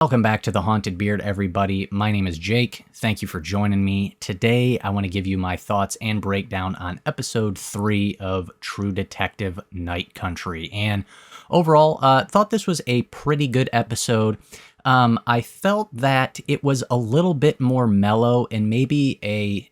Welcome back to The Haunted Beard, everybody. My name is Jake. Thank you for joining me. Today, I want to give you my thoughts and breakdown on episode 3 of True Detective Night Country. And overall, thought this was a pretty good episode. I felt that it was a little bit more mellow and maybe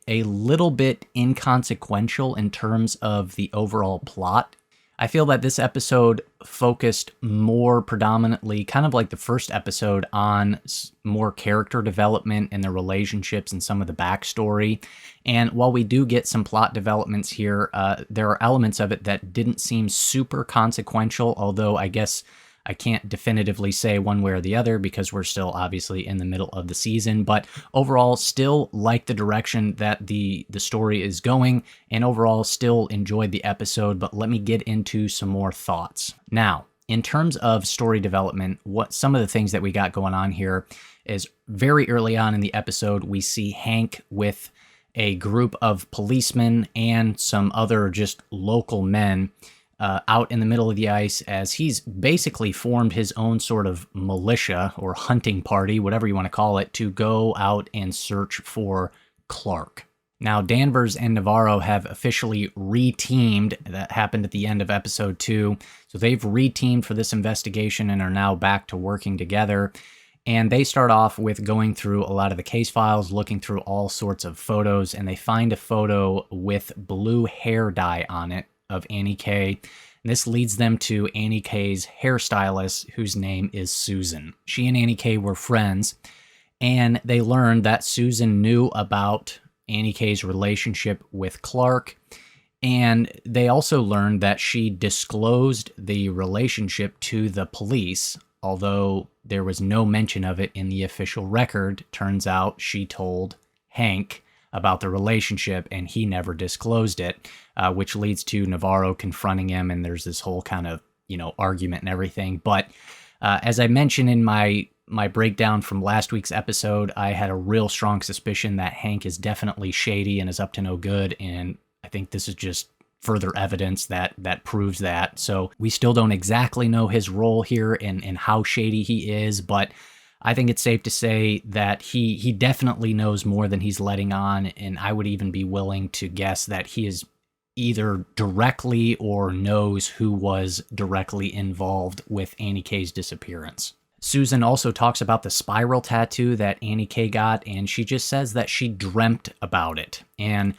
a little bit inconsequential in terms of the overall plot. I feel that this episode focused more predominantly, kind of like the first episode, on more character development and the relationships and some of the backstory. And while we do get some plot developments here, there are elements of it that didn't seem super consequential, although I guess I can't definitively say one way or the other because we're still obviously in the middle of the season, but overall still like the direction that the story is going, and overall still enjoyed the episode. But let me get into some more thoughts. Now, in terms of story development, what some of the things that we got going on here is very early on in the episode, we see Hank with a group of policemen and some other just local men out in the middle of the ice, as he's basically formed his own sort of militia or hunting party, whatever you want to call it, to go out and search for Clark. Now, Danvers and Navarro have officially re-teamed. That happened at the end of episode 2. So they've re-teamed for this investigation and are now back to working together. And they start off with going through a lot of the case files, looking through all sorts of photos, and they find a photo with blue hair dye on it of Annie K. And this leads them to Annie K's hairstylist, whose name is Susan. She and Annie K were friends, and they learned that Susan knew about Annie K's relationship with Clark, and they also learned that she disclosed the relationship to the police, although there was no mention of it in the official record. Turns out she told Hank about the relationship, and he never disclosed it, which leads to Navarro confronting him, and there's this whole kind of, argument and everything. But as I mentioned in my breakdown from last week's episode, I had a real strong suspicion that Hank is definitely shady and is up to no good, and I think this is just further evidence that proves that. So we still don't exactly know his role here and how shady he is, but I think it's safe to say that he definitely knows more than he's letting on, and I would even be willing to guess that he is either directly or knows who was directly involved with Annie K's disappearance. Susan also talks about the spiral tattoo that Annie K got, and she just says that she dreamt about it. And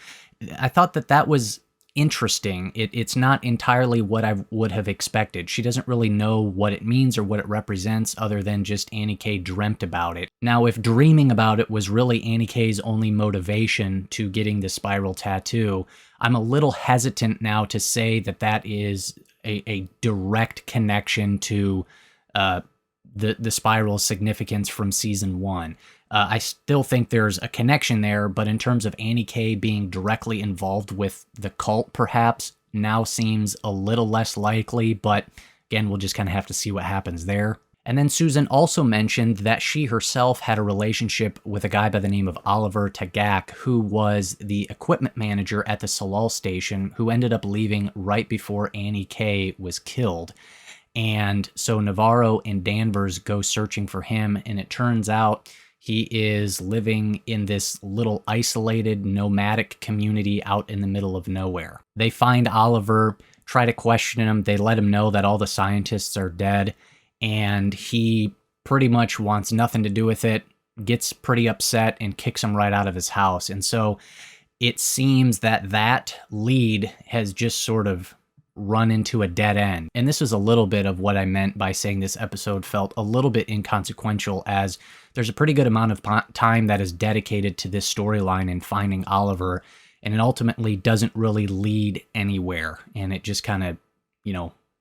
I thought that was interesting. It's not entirely what I would have expected. She doesn't really know what it means or what it represents, other than just Annie K dreamt about it. Now, if dreaming about it was really Annie K's only motivation to getting the spiral tattoo, I'm a little hesitant now to say that is a direct connection to the spiral's significance from season 1. I still think there's a connection there, but in terms of Annie K being directly involved with the cult, perhaps, now seems a little less likely, but again, we'll just kind of have to see what happens there. And then Susan also mentioned that she herself had a relationship with a guy by the name of Oliver Tagak, who was the equipment manager at the Salal station, who ended up leaving right before Annie K was killed. And so Navarro and Danvers go searching for him, and it turns out he is living in this little isolated nomadic community out in the middle of nowhere. They find Oliver, try to question him. They let him know that all the scientists are dead, and he pretty much wants nothing to do with it, gets pretty upset, and kicks him right out of his house. And so it seems that lead has just sort of run into a dead end. And this is a little bit of what I meant by saying this episode felt a little bit inconsequential, as there's a pretty good amount of time that is dedicated to this storyline and finding Oliver, and it ultimately doesn't really lead anywhere. And it just kind of,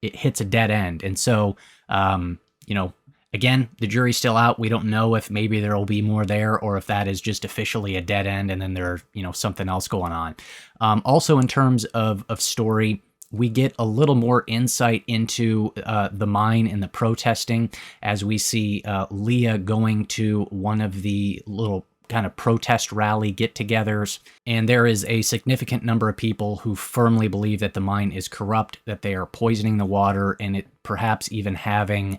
it hits a dead end. And so, again, the jury's still out. We don't know if maybe there will be more there, or if that is just officially a dead end and then there's, something else going on. Also, in terms of story, we get a little more insight into the mine and the protesting, as we see Leah going to one of the little kind of protest rally get-togethers, and there is a significant number of people who firmly believe that the mine is corrupt, that they are poisoning the water, and it perhaps even having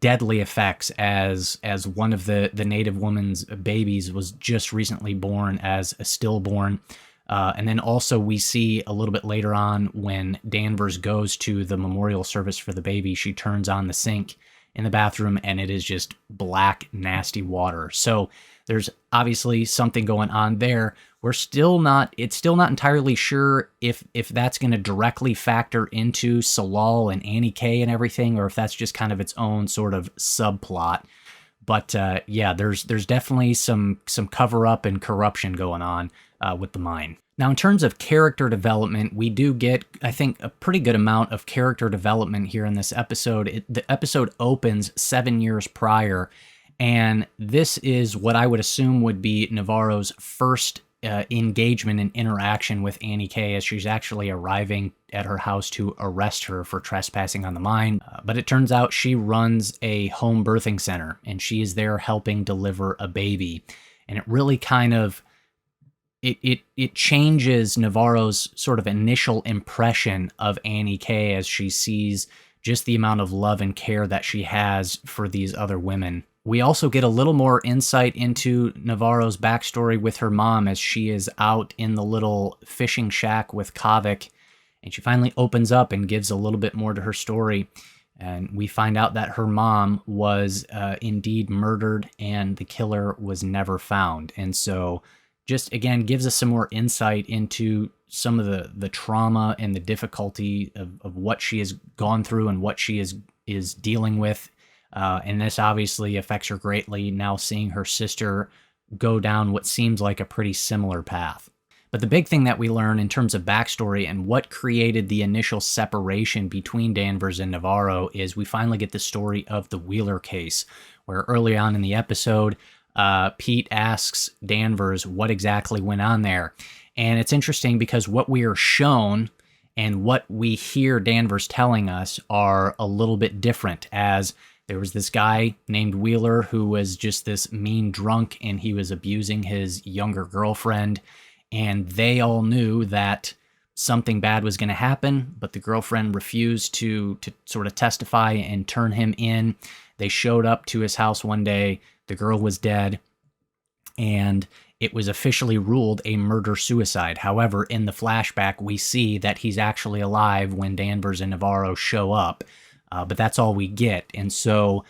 deadly effects as one of the native woman's babies was just recently born as a stillborn. And then also we see a little bit later on when Danvers goes to the memorial service for the baby, she turns on the sink in the bathroom and it is just black, nasty water. So there's obviously something going on there. It's still not entirely sure if that's going to directly factor into Salal and Annie K and everything, or if that's just kind of its own sort of subplot. But yeah, there's definitely some cover up and corruption going on with the mine. Now, in terms of character development, we do get, I think, a pretty good amount of character development here in this episode. The episode opens 7 years prior, and this is what I would assume would be Navarro's first engagement and interaction with Annie K, as she's actually arriving at her house to arrest her for trespassing on the mine. But it turns out she runs a home birthing center, and she is there helping deliver a baby. And it really kind of it changes Navarro's sort of initial impression of Annie K as she sees just the amount of love and care that she has for these other women. We also get a little more insight into Navarro's backstory with her mom as she is out in the little fishing shack with Kavik, and she finally opens up and gives a little bit more to her story. And we find out that her mom was indeed murdered and the killer was never found. And so just, again, gives us some more insight into some of the trauma and the difficulty of what she has gone through and what she is dealing with. And this obviously affects her greatly, now seeing her sister go down what seems like a pretty similar path. But the big thing that we learn in terms of backstory and what created the initial separation between Danvers and Navarro is we finally get the story of the Wheeler case, where early on in the episode, Pete asks Danvers what exactly went on there. And it's interesting because what we are shown and what we hear Danvers telling us are a little bit different, as there was this guy named Wheeler who was just this mean drunk and he was abusing his younger girlfriend. And they all knew that something bad was going to happen, but the girlfriend refused to sort of testify and turn him in. They showed up to his house one day. The girl was dead, and it was officially ruled a murder-suicide. However, in the flashback, we see that he's actually alive when Danvers and Navarro show up, but that's all we get. And so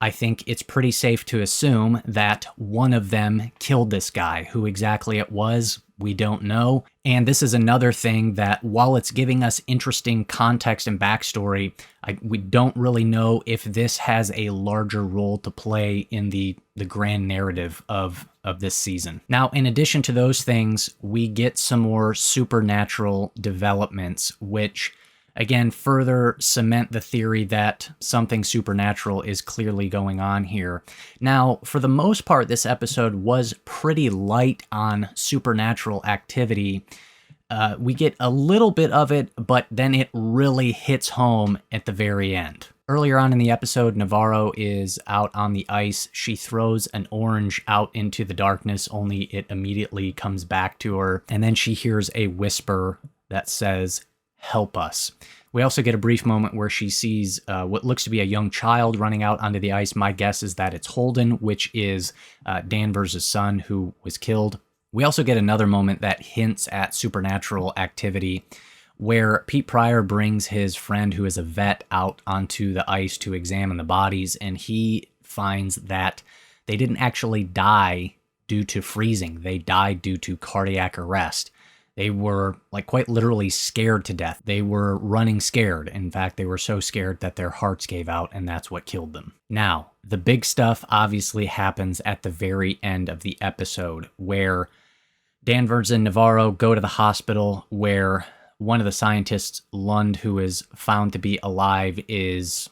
I think it's pretty safe to assume that one of them killed this guy. Who exactly it was, we don't know. And this is another thing that, while it's giving us interesting context and backstory, we don't really know if this has a larger role to play in the grand narrative of this season. Now, in addition to those things, we get some more supernatural developments, which again further cement the theory that something supernatural is clearly going on here. Now, for the most part, this episode was pretty light on supernatural activity. We get a little bit of it, but then it really hits home at the very end. Earlier on in the episode, Navarro is out on the ice. She throws an orange out into the darkness, only it immediately comes back to her. And then she hears a whisper that says, "Help us." We also get a brief moment where she sees what looks to be a young child running out onto the ice. My guess is that it's Holden, which is Danvers' son who was killed. We also get another moment that hints at supernatural activity, where Pete Pryor brings his friend, who is a vet, out onto the ice to examine the bodies, and he finds that they didn't actually die due to freezing. They died due to cardiac arrest. They were, like, quite literally scared to death. They were running scared. In fact, they were so scared that their hearts gave out, and that's what killed them. Now, the big stuff obviously happens at the very end of the episode, where Danvers and Navarro go to the hospital, where one of the scientists, Lund, who is found to be alive, is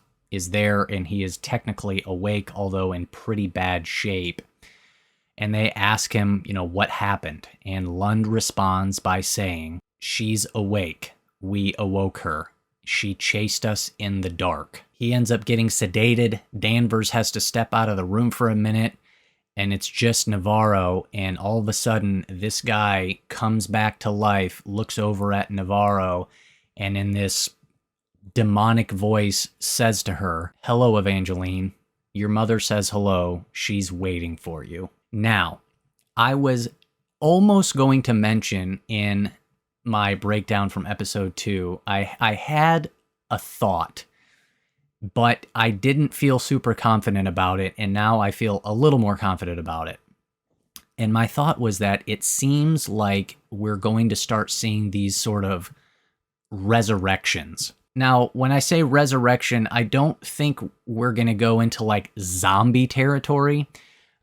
there, and he is technically awake, although in pretty bad shape. And they ask him, what happened? And Lund responds by saying, "She's awake. We awoke her. She chased us in the dark." He ends up getting sedated. Danvers has to step out of the room for a minute, and it's just Navarro. And all of a sudden, this guy comes back to life, looks over at Navarro, and in this demonic voice says to her, "Hello, Evangeline. Your mother says hello. She's waiting for you." Now, I was almost going to mention in my breakdown from episode 2, I had a thought, but I didn't feel super confident about it, and now I feel a little more confident about it. And my thought was that it seems like we're going to start seeing these sort of resurrections. Now, when I say resurrection, I don't think we're going to go into like zombie territory.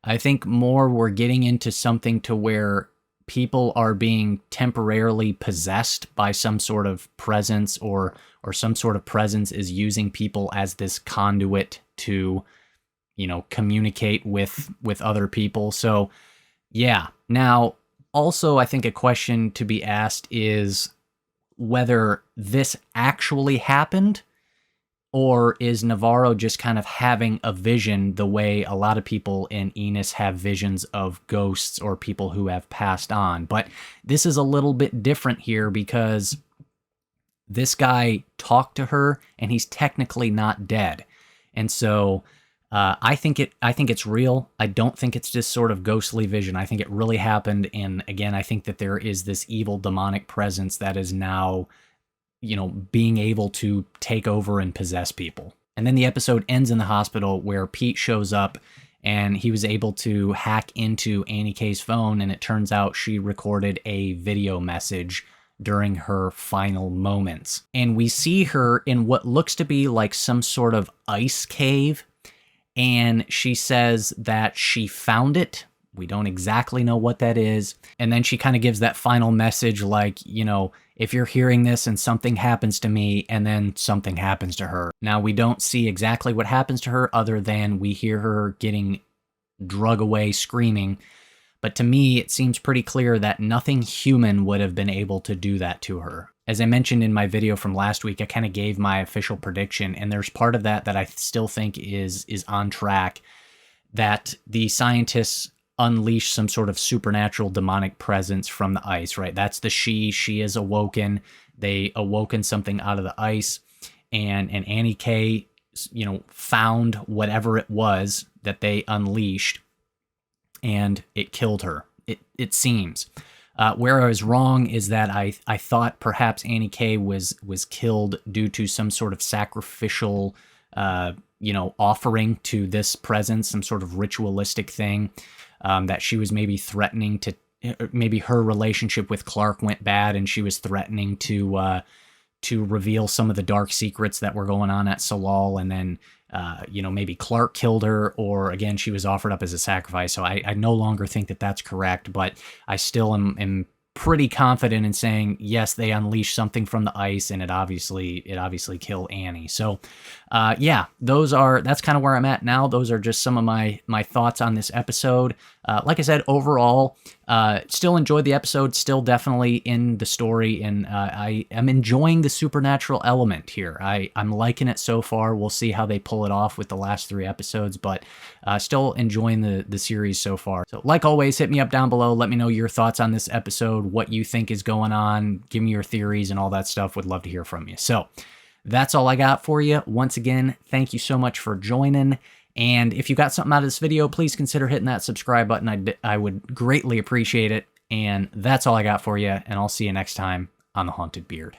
I think more we're getting into something to where people are being temporarily possessed by some sort of presence, or some sort of presence is using people as this conduit to, communicate with other people. So, yeah. Now, also, I think a question to be asked is whether this actually happened, or is Navarro just kind of having a vision the way a lot of people in Enos have visions of ghosts or people who have passed on. But this is a little bit different here because this guy talked to her and he's technically not dead. And so I think it's real. I don't think it's just sort of ghostly vision. I think it really happened. And again, I think that there is this evil demonic presence that is now, being able to take over and possess people. And then the episode ends in the hospital where Pete shows up and he was able to hack into Annie K's phone. And it turns out she recorded a video message during her final moments. And we see her in what looks to be like some sort of ice cave. And she says that she found it. We don't exactly know what that is. And then she kind of gives that final message like, if you're hearing this and something happens to me, and then something happens to her. Now, we don't see exactly what happens to her other than we hear her getting drug away screaming. But to me, it seems pretty clear that nothing human would have been able to do that to her. As I mentioned in my video from last week, I kind of gave my official prediction, and there's part of that I still think is on track, that the scientists unleash some sort of supernatural demonic presence from the ice, right? That's the she is awoken. They awoken something out of the ice, and Annie K, found whatever it was that they unleashed, and it killed her. It seems. Where I was wrong is that I thought perhaps Annie K was killed due to some sort of sacrificial, offering to this presence, some sort of ritualistic thing, that she was maybe threatening to, maybe her relationship with Clark went bad and she was threatening to reveal some of the dark secrets that were going on at Salal, and then maybe Clark killed her, or again, she was offered up as a sacrifice. So I no longer think that that's correct, but I still am pretty confident in saying, yes, they unleashed something from the ice, and it obviously killed Annie. So that's kind of where I'm at now. Those are just some of my thoughts on this episode. Like I said, overall, still enjoyed the episode, still definitely in the story, and I am enjoying the supernatural element here. I'm liking it so far. We'll see how they pull it off with the last 3 episodes, but still enjoying the series so far. So like always, hit me up down below. Let me know your thoughts on this episode, what you think is going on. Give me your theories and all that stuff. Would love to hear from you. So that's all I got for you. Once again, thank you so much for joining. And if you got something out of this video, please consider hitting that subscribe button. I would greatly appreciate it. And that's all I got for you. And I'll see you next time on The Haunted Beard.